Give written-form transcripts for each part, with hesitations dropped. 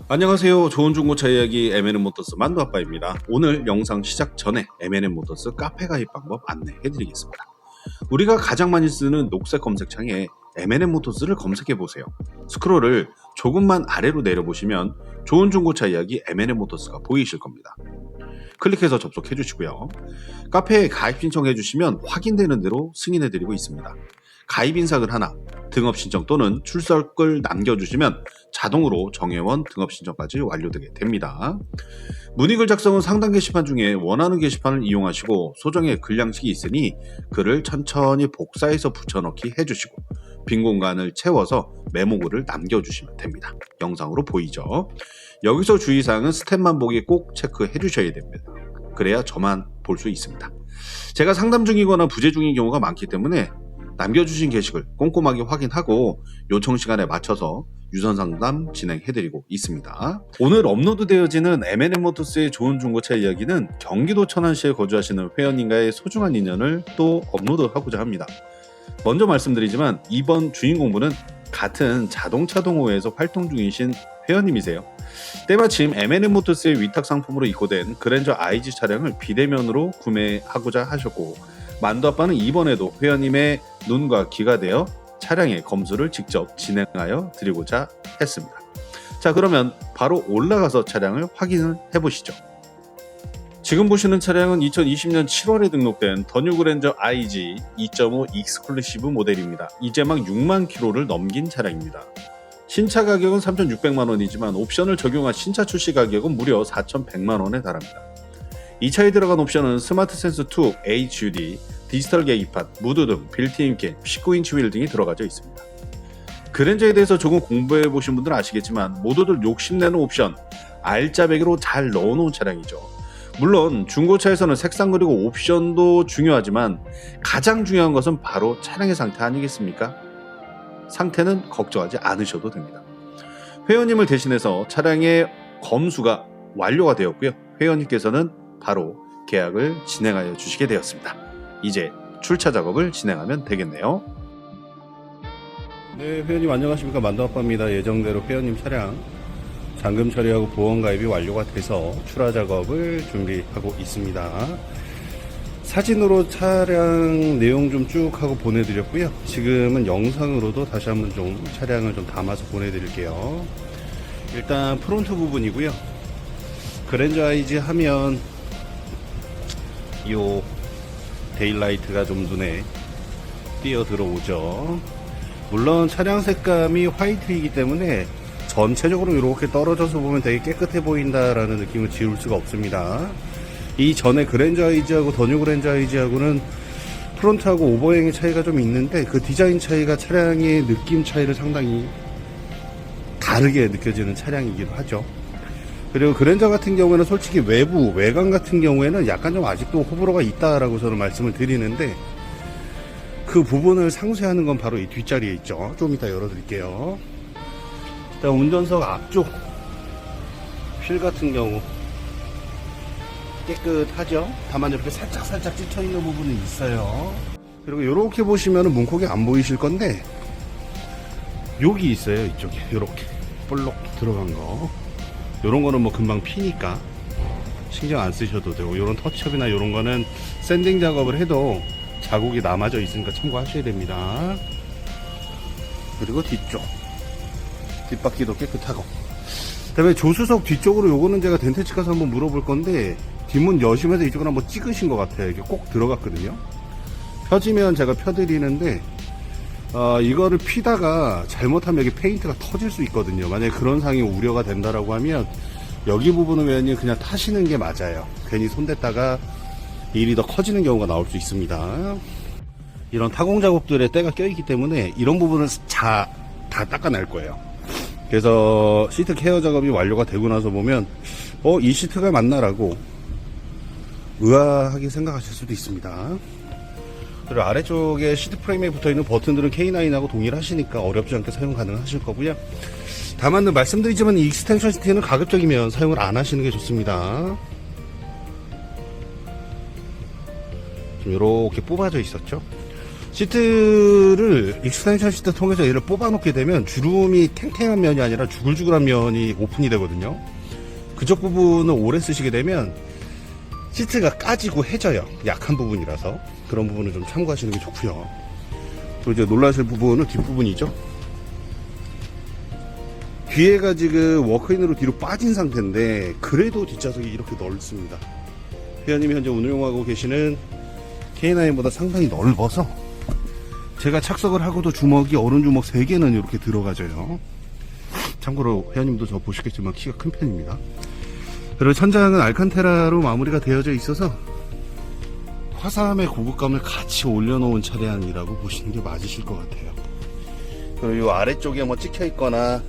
안녕하세요. 좋은 중고차 이야기 M&M 모터스 만두아빠입니다. 오늘 영상 시작 전에 M&M 모터스 카페 가입 방법 안내해드리겠습니다. 우리가 가장 많이 쓰는 녹색 검색창에 M&M 모터스를 검색해보세요. 스크롤을 조금만 아래로 내려보시면 좋은 중고차 이야기 M&M 모터스가 보이실 겁니다. 클릭해서 접속해주시고요. 카페에 가입 신청해주시면 확인되는 대로 승인해드리고 있습니다. 가입 인사글 하나, 등업 신청 또는 출석을 남겨주시면 자동으로 정회원 등업 신청까지 완료되게 됩니다. 문의글 작성은 상단 게시판 중에 원하는 게시판을 이용하시고 소정의 글 양식이 있으니 글을 천천히 복사해서 붙여넣기 해주시고 빈 공간을 채워서 메모글을 남겨주시면 됩니다. 영상으로 보이죠? 여기서 주의사항은 스텝만 보기 꼭 체크해 주셔야 됩니다. 그래야 저만 볼 수 있습니다. 제가 상담 중이거나 부재 중인 경우가 많기 때문에 남겨주신 게시글 꼼꼼하게 확인하고 요청 시간에 맞춰서 유선 상담 진행해드리고 있습니다. 오늘 업로드되어지는 M&M 모터스의 좋은 중고차 이야기는 경기도 천안시에 거주하시는 회원님과의 소중한 인연을 또 업로드하고자 합니다. 먼저 말씀드리지만 이번 주인공분은 같은 자동차 동호회에서 활동 중이신 회원님이세요. 때마침 M&M 모터스의 위탁 상품으로 입고된 그랜저 IG 차량을 비대면으로 구매하고자 하셨고 만두아빠는 이번에도 회원님의 눈과 귀가 되어 차량의 검수를 직접 진행하여 드리고자 했습니다. 자, 그러면 바로 올라가서 차량을 확인을 해보시죠. 지금 보시는 차량은 2020년 7월에 등록된 더 뉴 그랜저 IG 2.5 익스클루시브 모델입니다. 이제 막 6만 킬로를 넘긴 차량입니다. 신차 가격은 3,600만원이지만 옵션을 적용한 신차 출시 가격은 무려 4,100만원에 달합니다. 이 차에 들어간 옵션은 스마트 센스 2 HUD, 디지털 계기판, 무드등, 빌트인 캠, 19인치 휠 등이 들어가져 있습니다. 그랜저에 대해서 조금 공부해보신 분들은 아시겠지만 모두들 욕심내는 옵션, 알짜배기로 잘 넣어놓은 차량이죠. 물론 중고차에서는 색상 그리고 옵션도 중요하지만 가장 중요한 것은 바로 차량의 상태 아니겠습니까? 상태는 걱정하지 않으셔도 됩니다. 회원님을 대신해서 차량의 검수가 완료가 되었고요. 회원님께서는 바로 계약을 진행하여 주시게 되었습니다. 이제 출차 작업을 진행하면 되겠네요. 네, 회원님 안녕하십니까? 만두아빠입니다. 예정대로 회원님 차량 잔금 처리하고 보험 가입이 완료가 돼서 출하 작업을 준비하고 있습니다. 사진으로 차량 내용 좀 쭉 하고 보내드렸고요. 지금은 영상으로도 다시 한번 좀 차량을 좀 담아서 보내드릴게요. 일단 프론트 부분이고요. 그랜저 IG 하면 요 데일라이트가 좀 눈에 띄어 들어오죠. 물론 차량 색감이 화이트이기 때문에 전체적으로 이렇게 떨어져서 보면 되게 깨끗해 보인다라는 느낌을 지울 수가 없습니다. 이 전에 그랜저 IG하고 더 뉴 그랜저 IG하고는 프론트하고 오버행의 차이가 좀 있는데 그 디자인 차이가 차량의 느낌 차이를 상당히 다르게 느껴지는 차량이기도 하죠. 그리고 그랜저 같은 경우에는 솔직히 외부, 외관 같은 경우에는 약간 좀 아직도 호불호가 있다라고 저는 말씀을 드리는데 그 부분을 상쇄하는 건 바로 이 뒷자리에 있죠. 좀 이따 열어드릴게요. 일단 운전석 앞쪽 휠 같은 경우 깨끗하죠. 다만 이렇게 살짝 찢혀있는 부분은 있어요. 그리고 이렇게 보시면은 문콕이 안 보이실 건데 여기 있어요. 이쪽에 이렇게 볼록 들어간 거. 요런 거는 뭐 금방 피니까 신경 안 쓰셔도 되고, 요런 터치업이나 요런 거는 샌딩 작업을 해도 자국이 남아져 있으니까 참고하셔야 됩니다. 그리고 뒤쪽 뒷바퀴도 깨끗하고, 그 다음에 조수석 뒤쪽으로 요거는 제가 덴테치 가서 한번 물어볼 건데 뒷문 여시면서 이쪽으로 한번 찍으신 것 같아요. 이게 꼭 들어갔거든요. 펴지면 제가 펴드리는데 이거를 피다가 잘못하면 여기 페인트가 터질 수 있거든요. 만약에 그런 상황이 우려가 된다라고 하면 여기 부분은 왜냐면 그냥 타시는 게 맞아요. 괜히 손댔다가 일이 더 커지는 경우가 나올 수 있습니다. 이런 타공 작업들에 때가 껴있기 때문에 이런 부분은 다 닦아낼 거예요. 그래서 시트 케어 작업이 완료가 되고 나서 보면 이 시트가 맞나라고 의아하게 생각하실 수도 있습니다. 그리고 아래쪽에 시트 프레임에 붙어있는 버튼들은 K9하고 동일하시니까 어렵지 않게 사용 가능하실 거고요. 다만 말씀드리지만 이 익스텐션 시트는 가급적이면 사용을 안 하시는 게 좋습니다. 좀 이렇게 뽑아져 있었죠. 시트를 익스텐션 시트 통해서 얘를 뽑아 놓게 되면 주름이 탱탱한 면이 아니라 주글주글한 면이 오픈이 되거든요. 그쪽 부분을 오래 쓰시게 되면 시트가 까지고 해져요. 약한 부분이라서. 그런 부분은 좀 참고하시는 게 좋고요. 또 이제 놀라실 부분은 뒷부분이죠. 뒤에가 지금 워크인으로 뒤로 빠진 상태인데 그래도 뒷좌석이 이렇게 넓습니다. 회원님이 현재 운영하고 계시는 K9보다 상당히 넓어서 제가 착석을 하고도 주먹이 어른 주먹 3개는 이렇게 들어가져요. 참고로 회원님도 저 보시겠지만 키가 큰 편입니다. 그리고 천장은 알칸테라로 마무리가 되어져 있어서 화사함의 고급감을 같이 올려놓은 차량이라고 보시는 게 맞으실 것 같아요. 그리고 이 아래쪽에 뭐 찍혀 있거나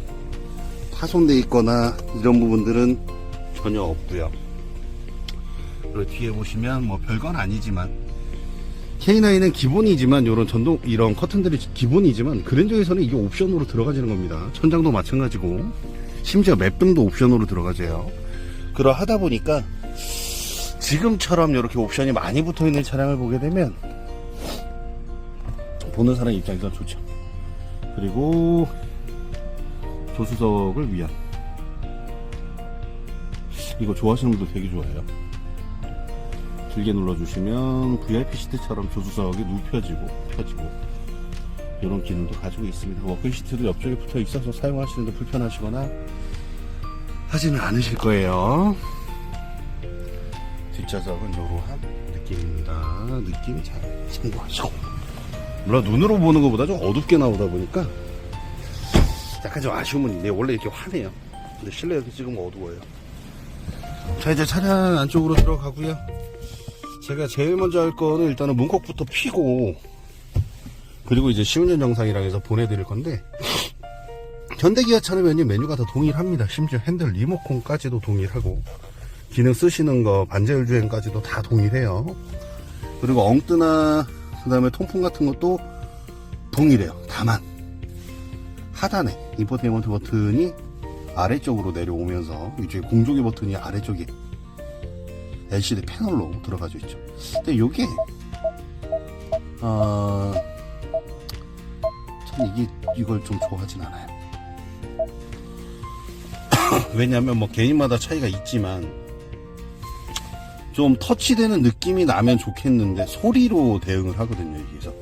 파손돼 있거나 이런 부분들은 전혀 없고요. 그리고 뒤에 보시면 뭐 별건 아니지만 K9은 기본이지만 이런 커튼들이 기본이지만 그랜저에서는 이게 옵션으로 들어가지는 겁니다. 천장도 마찬가지고 심지어 맵등도 옵션으로 들어가져요. 그러하다 보니까 지금처럼 이렇게 옵션이 많이 붙어있는 차량을 보게 되면 보는 사람 입장에서 좋죠. 그리고 조수석을 위한 이거 좋아하시는 분들 되게 좋아해요. 길게 눌러주시면 VIP 시트처럼 조수석이 눕혀지고 펴지고 이런 기능도 가지고 있습니다. 워크인 시트도 옆쪽에 붙어 있어서 사용하시는데 불편하시거나 하지는 않으실 거예요. 뒷좌석은 이러한 느낌입니다. 느낌 잘 참고하시고, 물론 눈으로 보는 것보다 좀 어둡게 나오다 보니까 약간 좀 아쉬움은 있네요. 원래 이렇게 환해요. 근데 실내에서 찍으면 어두워요. 자, 이제 차량 안쪽으로 들어가고요. 제가 제일 먼저 할 거는 일단은 문콕부터 피고, 그리고 이제 시운전 영상이라 해서 보내드릴 건데, 현대기아차는 메뉴가 다 동일합니다. 심지어 핸들 리모컨까지도 동일하고, 기능 쓰시는 거 반자율 주행까지도 다 동일해요. 그리고 엉뜨나 그 다음에 통풍 같은 것도 동일해요. 다만 하단에 인포테인먼트 버튼이 아래쪽으로 내려오면서 이쪽에 공조기 버튼이 아래쪽에 LCD 패널로 들어가져 있죠. 근데 요게 참 이걸 좀 좋아하진 않아요. 왜냐면 뭐 개인마다 차이가 있지만 좀 터치되는 느낌이 나면 좋겠는데 소리로 대응을 하거든요. 그래서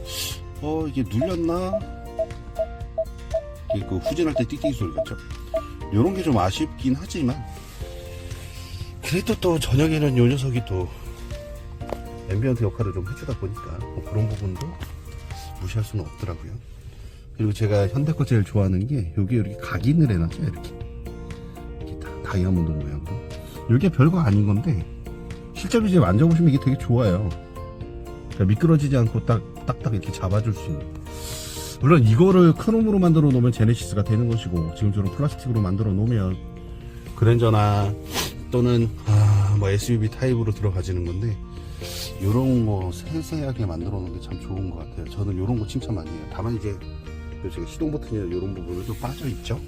이게 눌렸나? 이게 그 후진할 때 띡띡 소리 같죠? 요런 게 좀 아쉽긴 하지만 그래도 또 저녁에는 요 녀석이 또 앰비언트 역할을 좀 해주다 보니까 뭐 그런 부분도 무시할 수는 없더라고요. 그리고 제가 현대 거 제일 좋아하는 게 여기 이렇게 각인을 해놨죠. 이렇게 다이아몬드 모양도. 이게 별거 아닌 건데 실제로 이제 만져보시면 이게 되게 좋아요. 그러니까 미끄러지지 않고 딱딱 이렇게 잡아줄 수 있는. 물론 이거를 크롬으로 만들어 놓으면 제네시스가 되는 것이고, 지금처럼 플라스틱으로 만들어 놓으면 그랜저나 또는 뭐 SUV 타입으로 들어가지는 건데, 요런 거 세세하게 만들어 놓은 게 참 좋은 것 같아요. 저는 요런 거 칭찬 많이 해요. 다만 이제 제가 시동 버튼이나 요런 부분은 좀 빠져 있죠.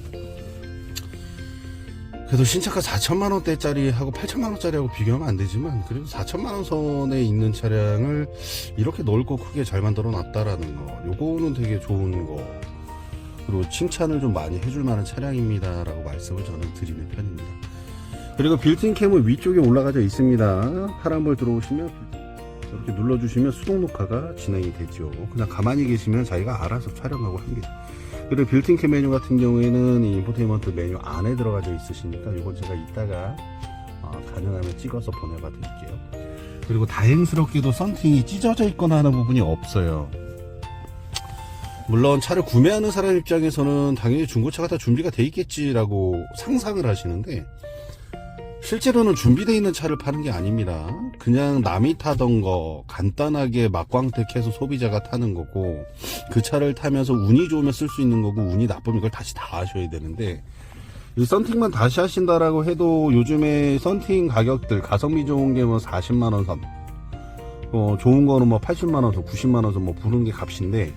그래도 신차가 4천만원대짜리하고 8천만원짜리하고 비교하면 안 되지만, 그래도 4천만원 선에 있는 차량을 이렇게 넓고 크게 잘 만들어 놨다라는 거, 요거는 되게 좋은 거. 그리고 칭찬을 좀 많이 해줄 만한 차량입니다 라고 말씀을 저는 드리는 편입니다. 그리고 빌트인 캠은 위쪽에 올라가져 있습니다. 파란불 들어오시면 이렇게 눌러주시면 수동 녹화가 진행이 되죠. 그냥 가만히 계시면 자기가 알아서 촬영하고 합니다. 그리고 빌트인 캠 메뉴 같은 경우에는 이 인포테인먼트 메뉴 안에 들어가져 있으시니까 이건 제가 이따가 가능하면 찍어서 보내봐 드릴게요. 그리고 다행스럽게도 썬팅이 찢어져 있거나 하는 부분이 없어요. 물론 차를 구매하는 사람 입장에서는 당연히 중고차가 다 준비가 돼 있겠지라고 상상을 하시는데, 실제로는 준비되어 있는 차를 파는 게 아닙니다. 그냥 남이 타던 거 간단하게 막광택해서 소비자가 타는 거고, 그 차를 타면서 운이 좋으면 쓸 수 있는 거고, 운이 나쁘면 이걸 다시 다 하셔야 되는데, 이 썬팅만 다시 하신다라고 해도 요즘에 썬팅 가격들 가성비 좋은 게 뭐 40만원 선, 좋은 거는 뭐 80만원 선, 90만원 선 뭐 부른 게 값인데,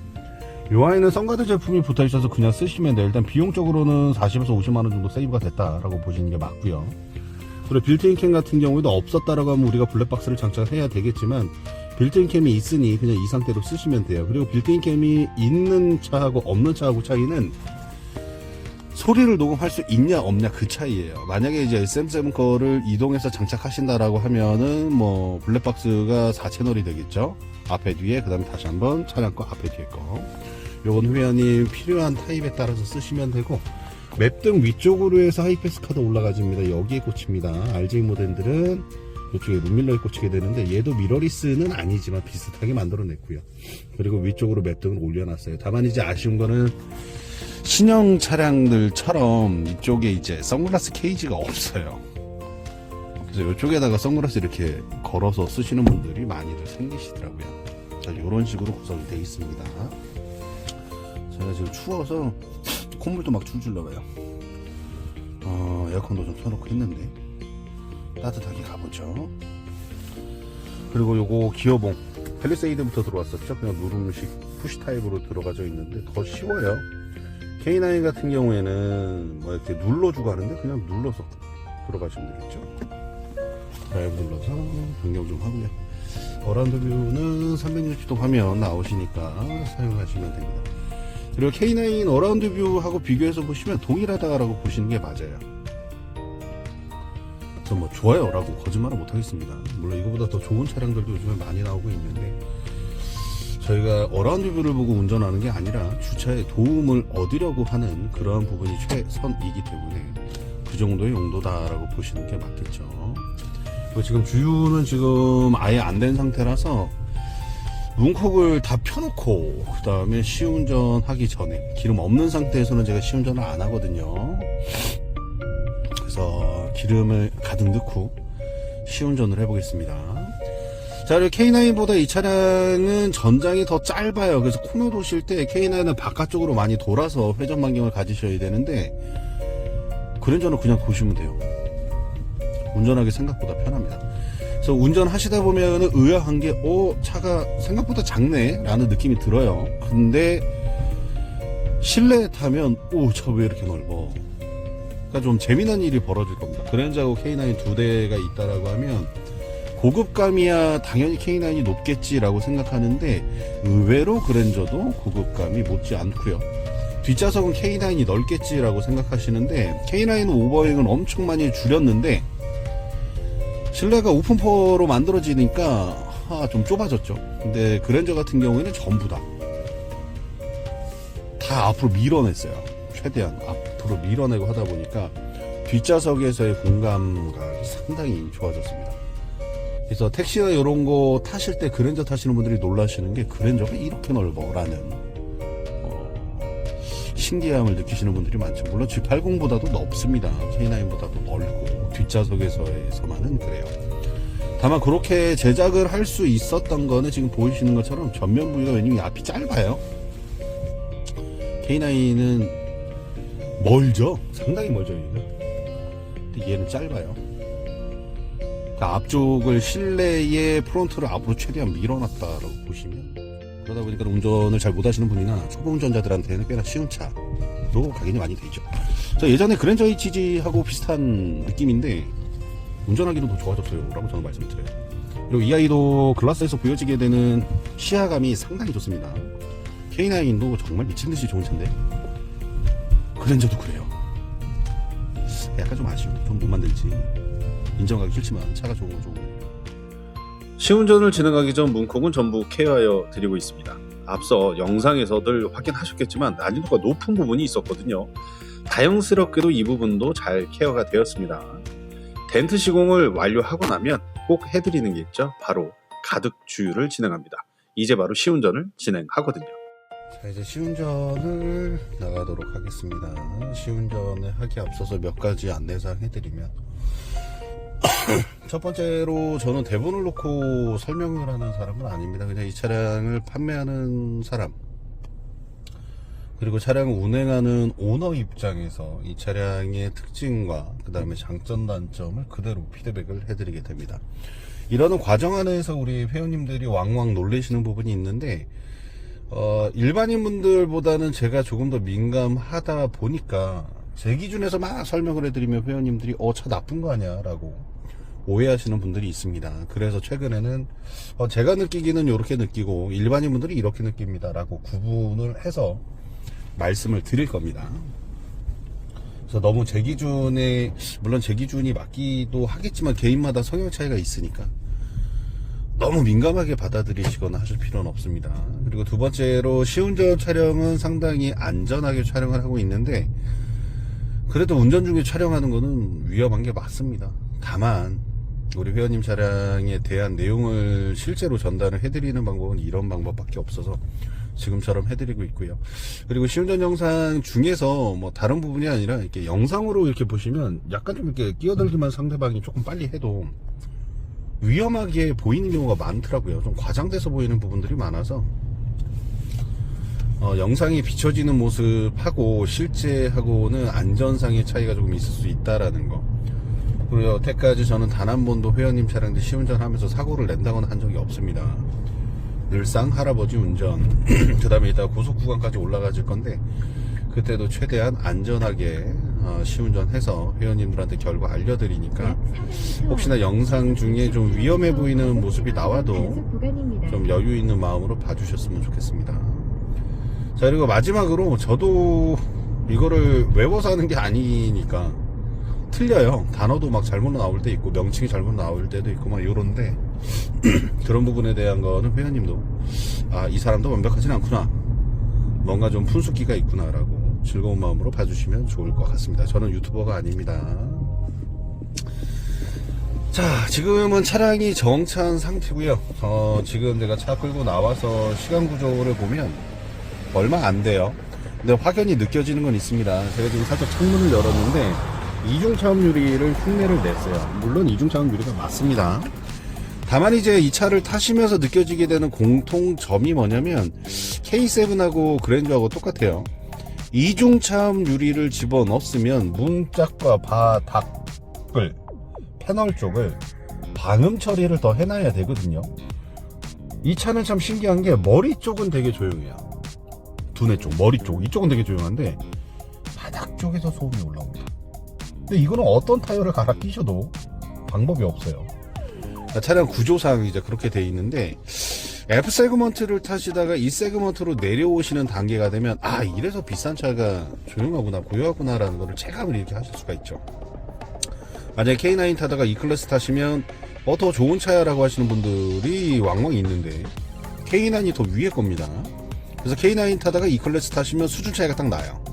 요 안에는 썬가드 제품이 붙어 있어서 그냥 쓰시면 돼요. 일단 비용적으로는 40에서 50만원 정도 세이브가 됐다라고 보시는 게 맞고요. 그리고 빌트인 캠 같은 경우에도 없었다라고 하면 우리가 블랙박스를 장착해야 되겠지만, 빌트인 캠이 있으니 그냥 이 상태로 쓰시면 돼요. 그리고 빌트인 캠이 있는 차하고 없는 차하고 차이는 소리를 녹음할 수 있냐 없냐 그 차이예요. 만약에 이제 SM7 거를 이동해서 장착하신다라고 하면은 뭐 블랙박스가 4채널이 되겠죠. 앞에 뒤에, 그 다음에 다시 한번 차량 거 앞에 뒤에 거. 요건 회원님 필요한 타입에 따라서 쓰시면 되고, 맵등 위쪽으로 해서 하이패스 카드 올라가집니다. 여기에 꽂힙니다. RJ 모델들은 이쪽에 룸밀러에 꽂히게 되는데, 얘도 미러리스는 아니지만 비슷하게 만들어냈고요. 그리고 위쪽으로 맵등을 올려놨어요. 다만 이제 아쉬운 거는 신형 차량들처럼 이쪽에 이제 선글라스 케이지가 없어요. 그래서 이쪽에다가 선글라스 이렇게 걸어서 쓰시는 분들이 많이들 생기시더라고요. 자, 이런 식으로 구성이 되어 있습니다. 제가 지금 추워서 콧물도 막 줄줄 나와요. 에어컨도 좀 켜놓고 했는데 따뜻하게 가보죠. 그리고 요거 기어봉 펠리세이드부터 들어왔었죠. 그냥 누름식 푸시 타입으로 들어가져 있는데 더 쉬워요. K9 같은 경우에는 뭐 이렇게 눌러주고 하는데 그냥 눌러서 들어가시면 되겠죠. 드라이브 눌러서 변경 좀 하고요. 어라운드 뷰는 360도 화면 나오시니까 사용하시면 됩니다. 그리고 K9 어라운드 뷰하고 비교해서 보시면 동일하다라고 보시는 게 맞아요. 그래서 뭐 좋아요라고 거짓말은 못하겠습니다. 물론 이거보다 더 좋은 차량들도 요즘에 많이 나오고 있는데, 저희가 어라운드 뷰를 보고 운전하는 게 아니라 주차에 도움을 얻으려고 하는 그러한 부분이 최선이기 때문에 그 정도의 용도다라고 보시는 게 맞겠죠. 그리고 지금 주유는 지금 아예 안 된 상태라서 문콕을 다 펴놓고 그 다음에 시운전 하기 전에, 기름 없는 상태에서는 제가 시운전을 안 하거든요. 그래서 기름을 가득 넣고 시운전을 해보겠습니다. 자, 그리고 K9보다 이 차량은 전장이 더 짧아요. 그래서 코너 도실 때 K9은 바깥쪽으로 많이 돌아서 회전 반경을 가지셔야 되는데, 그랜저는 그냥 보시면 돼요. 운전하기 생각보다 편합니다. 그래서 운전하시다 보면은 의아한 게, 차가 생각보다 작네 라는 느낌이 들어요. 근데 실내에 타면 차가 왜 이렇게 넓어. 그러니까 좀 재미난 일이 벌어질 겁니다. 그랜저하고 K9 두 대가 있다라고 하면 고급감이야 당연히 K9이 높겠지라고 생각하는데, 의외로 그랜저도 고급감이 못지 않고요. 뒷좌석은 K9이 넓겠지라고 생각하시는데, K9 오버행은 엄청 많이 줄였는데 실내가 오픈포로 만들어지니까 좀 좁아졌죠. 근데 그랜저 같은 경우에는 전부 다 앞으로 밀어냈어요. 최대한 앞으로 밀어내고 하다 보니까 뒷좌석에서의 공감각이 상당히 좋아졌습니다. 그래서 택시나 이런 거 타실 때 그랜저 타시는 분들이 놀라시는 게, 그랜저가 이렇게 넓어 라는 신기함을 느끼시는 분들이 많죠. 물론 G80보다도 넓습니다. K9보다도 넓고 뒷좌석에서만은 그래요. 다만 그렇게 제작을 할 수 있었던 거는 지금 보이시는 것처럼 전면 부위가, 왜냐면 앞이 짧아요. K9은 멀죠. 상당히 멀죠. 근데 얘는 짧아요. 그러니까 앞쪽을 실내의 프론트를 앞으로 최대한 밀어놨다라고 보시면, 그러다 보니까 운전을 잘 못하시는 분이나 초보 운전자들한테는 꽤나 쉬운 차로 각인이 많이 되죠. 예전에 그랜저 HG하고 비슷한 느낌인데 운전하기는 더 좋아졌어요 라고 저는 말씀드려요. 그리고 이 아이도 글라스에서 보여지게 되는 시야감이 상당히 좋습니다. K9도 정말 미친듯이 좋은 차인데 그랜저도 그래요. 약간 좀 아쉬워. 좀 못 만들지. 인정하기 싫지만 차가 좋은 건 좋은 거예요. 시운전을 진행하기 전 문콕은 전부 케어하여 드리고 있습니다. 앞서 영상에서들 확인하셨겠지만 난이도가 높은 부분이 있었거든요. 다행스럽게도 이 부분도 잘 케어가 되었습니다. 덴트 시공을 완료하고 나면 꼭 해드리는 게 있죠. 바로 가득 주유를 진행합니다. 이제 바로 시운전을 진행하거든요. 자, 이제 시운전을 나가도록 하겠습니다. 시운전을 하기 앞서서 몇 가지 안내사항 해드리면, 첫 번째로 저는 대본을 놓고 설명을 하는 사람은 아닙니다. 그냥 이 차량을 판매하는 사람, 그리고 차량을 운행하는 오너 입장에서 이 차량의 특징과 그 다음에 장점 단점을 그대로 피드백을 해드리게 됩니다. 이러는 과정 안에서 우리 회원님들이 왕왕 놀라시는 부분이 있는데, 일반인 분들보다는 제가 조금 더 민감하다 보니까 제 기준에서 막 설명을 해드리면 회원님들이 차 나쁜 거 아니야 라고 오해하시는 분들이 있습니다. 그래서 최근에는 제가 느끼기는 이렇게 느끼고 일반인 분들이 이렇게 느낍니다 라고 구분을 해서 말씀을 드릴 겁니다. 그래서 너무 제 기준에, 물론 제 기준이 맞기도 하겠지만 개인마다 성향 차이가 있으니까 너무 민감하게 받아들이시거나 하실 필요는 없습니다. 그리고 두 번째로 시운전 촬영은 상당히 안전하게 촬영을 하고 있는데 그래도 운전 중에 촬영하는 거는 위험한 게 맞습니다. 다만 우리 회원님 차량에 대한 내용을 실제로 전달을 해드리는 방법은 이런 방법밖에 없어서 지금처럼 해드리고 있고요. 그리고 시운전 영상 중에서 뭐 다른 부분이 아니라 이렇게 영상으로 이렇게 보시면 약간 좀 이렇게 끼어들기만 상대방이 조금 빨리 해도 위험하게 보이는 경우가 많더라고요. 좀 과장돼서 보이는 부분들이 많아서 영상이 비춰지는 모습하고 실제하고는 안전상의 차이가 조금 있을 수 있다라는 거. 그리고 여태까지 저는 단 한 번도 회원님 차량들 시운전하면서 사고를 낸다거나 한 적이 없습니다. 늘상 할아버지 운전 그 다음에 이따 고속 구간까지 올라가질 건데 그때도 최대한 안전하게 시운전해서 회원님들한테 결과 알려드리니까 혹시나 영상 중에 좀 위험해 보이는 모습이 나와도 좀 여유 있는 마음으로 봐주셨으면 좋겠습니다. 자, 그리고 마지막으로 저도 이거를 외워서 하는 게 아니니까 틀려요. 단어도 막 잘못 나올 때 있고 명칭이 잘못 나올 때도 있고 막 요런데 그런 부분에 대한 거는 회원님도 이 사람도 완벽하진 않구나, 뭔가 좀 푼숙기가 있구나 라고 즐거운 마음으로 봐주시면 좋을 것 같습니다. 저는 유튜버가 아닙니다. 자, 지금은 차량이 정차한 상태고요. 지금 내가 차 끌고 나와서 시간 구조를 보면 얼마 안 돼요. 근데 확연히 느껴지는 건 있습니다. 제가 지금 살짝 창문을 열었는데 이중 차음 유리를 흉내를 냈어요. 물론 이중 차음 유리가 맞습니다. 다만 이제 이 차를 타시면서 느껴지게 되는 공통점이 뭐냐면 K7하고 그랜저하고 똑같아요. 이중 차음 유리를 집어넣었으면 문짝과 바닥을 패널 쪽을 방음 처리를 더 해놔야 되거든요. 이 차는 참 신기한 게 머리 쪽은 되게 조용해요. 두뇌 쪽, 머리 쪽 이쪽은 되게 조용한데 바닥 쪽에서 소음이 올라옵니다. 근데 이거는 어떤 타이어를 갈아 끼셔도 방법이 없어요. 차량 구조상 이제 그렇게 돼 있는데 F 세그먼트를 타시다가 E 세그먼트로 내려오시는 단계가 되면 이래서 비싼 차가 조용하구나, 고요하구나 라는 거를 체감을 이렇게 하실 수가 있죠. 만약에 K9 타다가 E클래스 타시면 더 좋은 차야 라고 하시는 분들이 왕왕 있는데 K9이 더 위에 겁니다. 그래서 K9 타다가 E클래스 타시면 수준 차이가 딱 나요.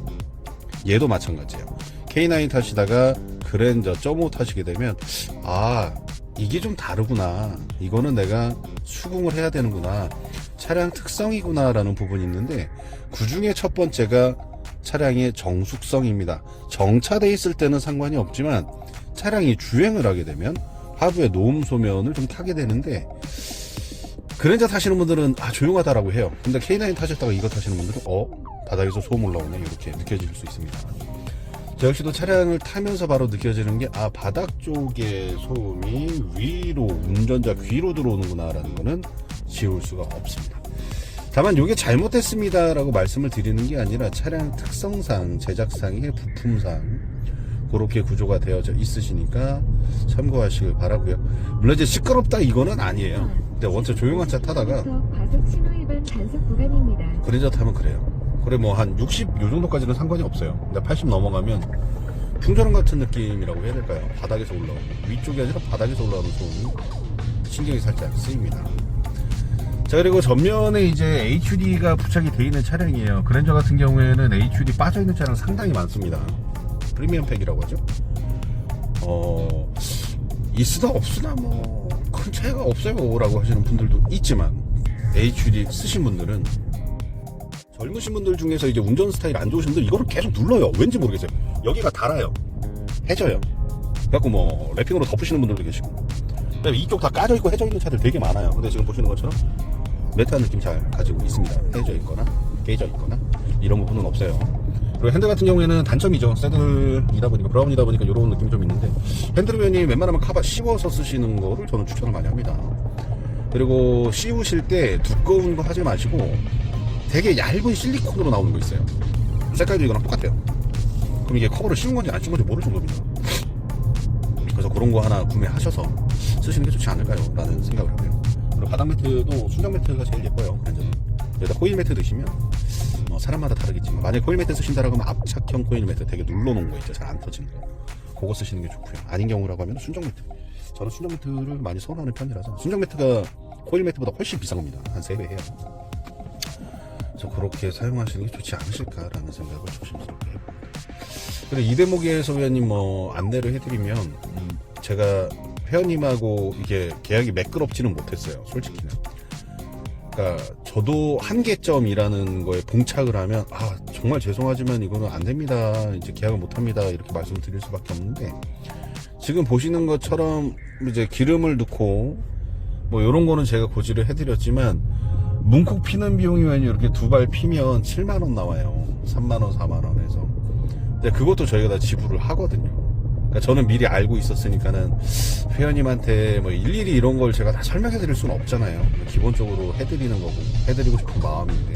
얘도 마찬가지예요. K9 타시다가 그랜저 .5 타시게 되면 이게 좀 다르구나, 이거는 내가 수긍을 해야 되는구나, 차량 특성이구나 라는 부분이 있는데 그 중에 첫 번째가 차량의 정숙성입니다. 정차돼 있을 때는 상관이 없지만 차량이 주행을 하게 되면 하부에 노음 소면을 좀 타게 되는데 그랜저 타시는 분들은 조용하다라고 해요. 근데 K9 타셨다가 이거 타시는 분들은 바닥에서 소음 올라오네 이렇게 느껴질 수 있습니다. 저 역시도 차량을 타면서 바로 느껴지는 게 바닥 쪽에 소음이 위로, 운전자 귀로 들어오는구나 라는 거는 지울 수가 없습니다. 다만 이게 잘못됐습니다 라고 말씀을 드리는 게 아니라 차량 특성상, 제작상의 부품상 그렇게 구조가 되어져 있으시니까 참고하시길 바라고요. 물론 이제 시끄럽다 이거는 아니에요. 근데 원체 조용한 차 타다가 그랜저 타면 그래요. 그래 뭐 한 60 요 정도까지는 상관이 없어요. 근데 80 넘어가면 풍전음 같은 느낌이라고 해야 될까요? 바닥에서 올라오는, 위쪽이 아니라 바닥에서 올라오는 소음이 신경이 살짝 쓰입니다. 자, 그리고 전면에 이제 HUD가 부착이 되어 있는 차량이에요. 그랜저 같은 경우에는 HUD 빠져 있는 차량 상당히 많습니다. 프리미엄 팩이라고 하죠. 있으나 없으나 뭐 큰 차이가 없어요 라고 하시는 분들도 있지만 HUD 쓰신 분들은, 젊으신 분들 중에서 이제 운전 스타일 안 좋으신 분들 이거를 계속 눌러요. 왠지 모르겠어요. 여기가 달아요. 해져요. 그래갖고 뭐 랩핑으로 덮으시는 분들도 계시고, 그다음에 이쪽 다 까져 있고 해져 있는 차들 되게 많아요. 근데 지금 보시는 것처럼 매트한 느낌 잘 가지고 있습니다. 해져 있거나 깨져 있거나 이런 부분은 없어요. 그리고 핸들 같은 경우에는 단점이죠. 새들이다 보니까, 브라운이다 보니까 이런 느낌이 좀 있는데 핸들면이 웬만하면 카바 씌워서 쓰시는 거를 저는 추천을 많이 합니다. 그리고 씌우실 때 두꺼운 거 하지 마시고 되게 얇은 실리콘으로 나오는 거 있어요. 색깔도 이거랑 똑같아요. 그럼 이게 커버를 씌운 건지 안 씌운 건지 모를 정도입니다. 그래서 그래서 그런 거 하나 구매하셔서 쓰시는 게 좋지 않을까요? 라는 생각을 하고요. 그리고 바닥 매트도 순정 매트가 제일 예뻐요. 여기다 코일 매트 드시면 사람마다 다르겠지만 만약에 코일 매트 쓰신다라고 하면 압착형 코일 매트 되게 눌러놓은 거 있죠. 잘 안 터지는 거. 그거 쓰시는 게 좋고요. 아닌 경우라고 하면 순정 매트. 저는 순정 매트를 많이 선호하는 편이라서 순정 매트가 코일 매트보다 훨씬 비싼 겁니다. 한 3배 해요. 그래서 그렇게 사용하시는 게 좋지 않으실까라는 생각을 조심스럽게 해봅니다. 그리고 이 대목에서 회원님 안내를 해드리면 제가 회원님하고 이게 계약이 매끄럽지는 못했어요. 솔직히는. 그러니까 저도 한계점이라는 거에 봉착을 하면 정말 죄송하지만 이거는 안 됩니다. 이제 계약을 못 합니다. 이렇게 말씀드릴 수밖에 없는데 지금 보시는 것처럼 이제 기름을 넣고 이런 거는 제가 고지를 해드렸지만 문콕 피는 비용이 이렇게 두 발 피면 7만 원 나와요. 3만 원, 4만 원에서. 근데 그것도 저희가 다 지불을 하거든요. 그러니까 저는 미리 알고 있었으니까는 회원님한테 일일이 이런 걸 제가 다 설명해 드릴 수는 없잖아요. 기본적으로 해드리는 거고 해드리고 싶은 마음인데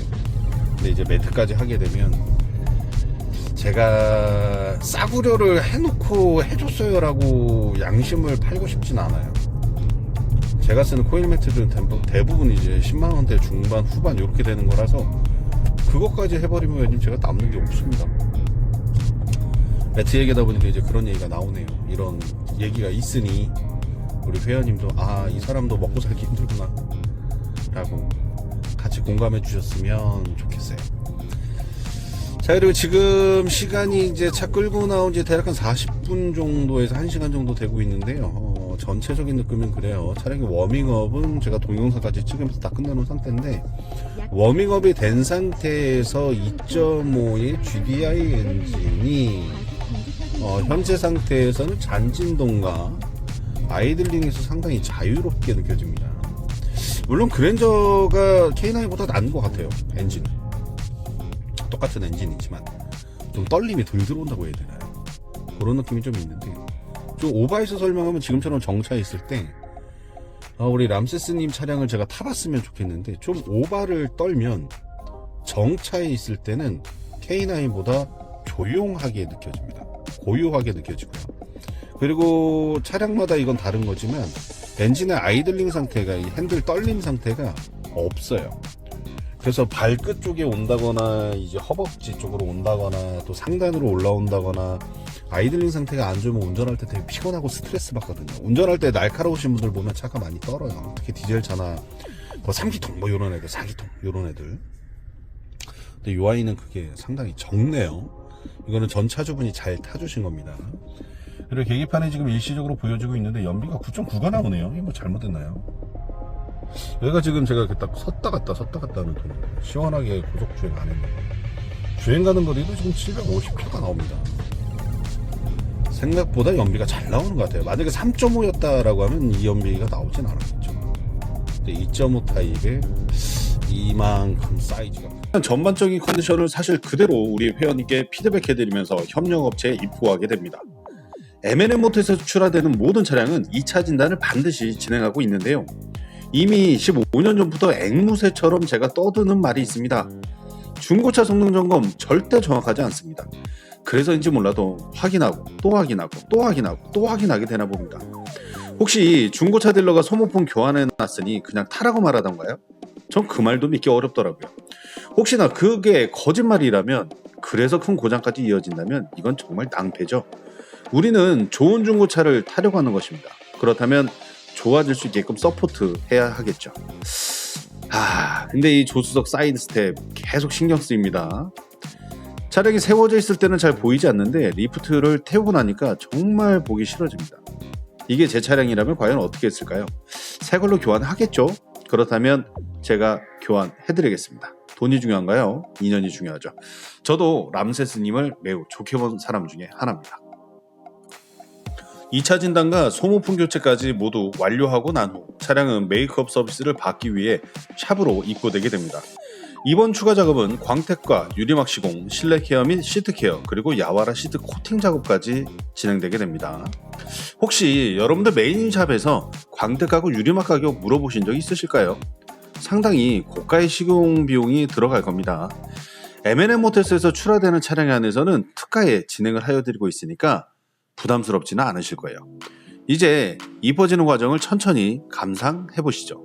근데 이제 매트까지 하게 되면 제가 싸구려를 해놓고 해줬어요 라고 양심을 팔고 싶진 않아요. 제가 쓰는 코일 매트들은 대부분 이제 10만원대 중반 후반 이렇게 되는 거라서 그것까지 해버리면 회원님 제가 남는 게 없습니다. 매트 얘기하다 보니까 이제 그런 얘기가 나오네요. 이런 얘기가 있으니 우리 회원님도 이 사람도 먹고 살기 힘들구나 라고 같이 공감해 주셨으면 좋겠어요. 자, 그리고 지금 시간이 이제 차 끌고 나온 지 대략 한 40분 정도에서 1시간 정도 되고 있는데요. 전체적인 느낌은 그래요. 차량의 워밍업은 제가 동영상까지 찍으면서 다 끝내놓은 상태인데 워밍업이 된 상태에서 2.5의 GDI 엔진이 현재 상태에서는 잔진동과 아이들링에서 상당히 자유롭게 느껴집니다. 물론 그랜저가 K9보다 나은 것 같아요. 엔진은 똑같은 엔진이지만 좀 떨림이 덜 들어온다고 해야 되나요? 그런 느낌이 좀 있는데 좀 오버해서 설명하면 지금처럼 정차에 있을 때 우리 람세스님 차량을 제가 타봤으면 좋겠는데 좀 오바를 떨면 정차에 있을 때는 K9보다 조용하게 느껴집니다. 고요하게 느껴지고요. 그리고 차량마다 이건 다른 거지만 엔진의 아이들링 상태가 이 핸들 떨림 상태가 없어요. 그래서 발끝 쪽에 온다거나 이제 허벅지 쪽으로 온다거나 또 상단으로 올라온다거나 아이들링 상태가 안 좋으면 운전할 때 되게 피곤하고 스트레스 받거든요. 운전할 때 날카로우신 분들 보면 차가 많이 떨어요. 특히 디젤 차나 3기통 요런 애들, 4기통 요런 애들. 근데 이 아이는 그게 상당히 적네요. 이거는 전 차주분이 잘 타주신 겁니다. 그리고 계기판에 지금 일시적으로 보여지고 있는데 연비가 9.9가 나오네요. 이게 잘못됐나요? 여기가 지금 제가 이렇게 딱 섰다 갔다 하는 도로. 시원하게 고속 주행 안 했는데 주행 가는 거리도 지금 750km가 나옵니다. 생각보다 연비가 잘 나오는 것 같아요. 만약에 3.5였다라고 하면 이 연비가 나오진 않았겠죠. 2.5 타입의 이만큼 사이즈가 전반적인 컨디션을 사실 그대로 우리 회원님께 피드백해드리면서 협력업체에 입고하게 됩니다. M&M 모터에서 출하되는 모든 차량은 2차 진단을 반드시 진행하고 있는데요. 이미 15년 전부터 앵무새처럼 제가 떠드는 말이 있습니다. 중고차 성능 점검 절대 정확하지 않습니다. 그래서인지 몰라도 확인하고 또 확인하고 또 확인하고 또 확인하게 되나 봅니다. 혹시 중고차 딜러가 소모품 교환해놨으니 그냥 타라고 말하던가요? 전 그 말도 믿기 어렵더라고요. 혹시나 그게 거짓말이라면 그래서 큰 고장까지 이어진다면 이건 정말 낭패죠. 우리는 좋은 중고차를 타려고 하는 것입니다. 그렇다면 좋아질 수 있게끔 서포트 해야 하겠죠. 근데 이 조수석 사이드 스텝 계속 신경 쓰입니다. 차량이 세워져 있을 때는 잘 보이지 않는데 리프트를 태우고 나니까 정말 보기 싫어집니다. 이게 제 차량이라면 과연 어떻게 했을까요? 새 걸로 교환하겠죠? 그렇다면 제가 교환해드리겠습니다. 돈이 중요한가요? 인연이 중요하죠. 저도 람세스님을 매우 좋게 본 사람 중에 하나입니다. 2차 진단과 소모품 교체까지 모두 완료하고 난 후 차량은 메이크업 서비스를 받기 위해 샵으로 입고되게 됩니다. 이번 추가 작업은 광택과 유리막 시공, 실내 케어 및 시트 케어, 그리고 야와라 시트 코팅 작업까지 진행되게 됩니다. 혹시 여러분들 메인샵에서 광택하고 유리막 가격 물어보신 적 있으실까요? 상당히 고가의 시공 비용이 들어갈 겁니다. M&M 모터스에서 출하되는 차량에 한해서는 특가에 진행을 하여 드리고 있으니까 부담스럽지는 않으실 거예요. 이제 이뻐지는 과정을 천천히 감상해 보시죠.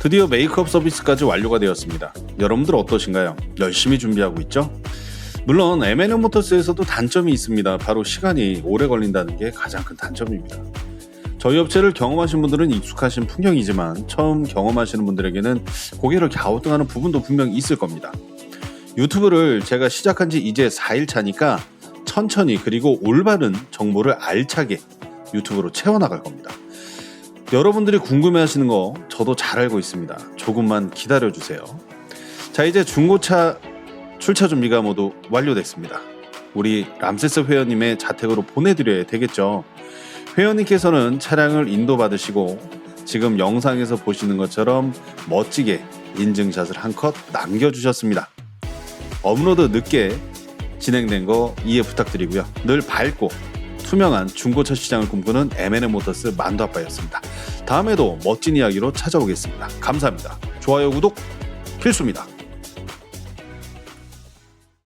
드디어 메이크업 서비스까지 완료가 되었습니다. 여러분들 어떠신가요? 열심히 준비하고 있죠? 물론 M&M 모터스에서도 단점이 있습니다. 바로 시간이 오래 걸린다는 게 가장 큰 단점입니다. 저희 업체를 경험하신 분들은 익숙하신 풍경이지만 처음 경험하시는 분들에게는 고개를 갸우뚱하는 부분도 분명히 있을 겁니다. 유튜브를 제가 시작한 지 이제 4일 차니까 천천히 그리고 올바른 정보를 알차게 유튜브로 채워나갈 겁니다. 여러분들이 궁금해하시는 거 저도 잘 알고 있습니다. 조금만 기다려주세요. 자, 이제 중고차 출차 준비가 모두 완료됐습니다. 우리 람세스 회원님의 자택으로 보내드려야 되겠죠. 회원님께서는 차량을 인도받으시고 지금 영상에서 보시는 것처럼 멋지게 인증샷을 한 컷 남겨주셨습니다. 업로드 늦게 진행된 거 이해 부탁드리고요. 늘 밝고 투명한 중고차 시장을 꿈꾸는 M&M 모터스 만두아빠였습니다. 다음에도 멋진 이야기로 찾아오겠습니다. 감사합니다. 좋아요, 구독 필수입니다.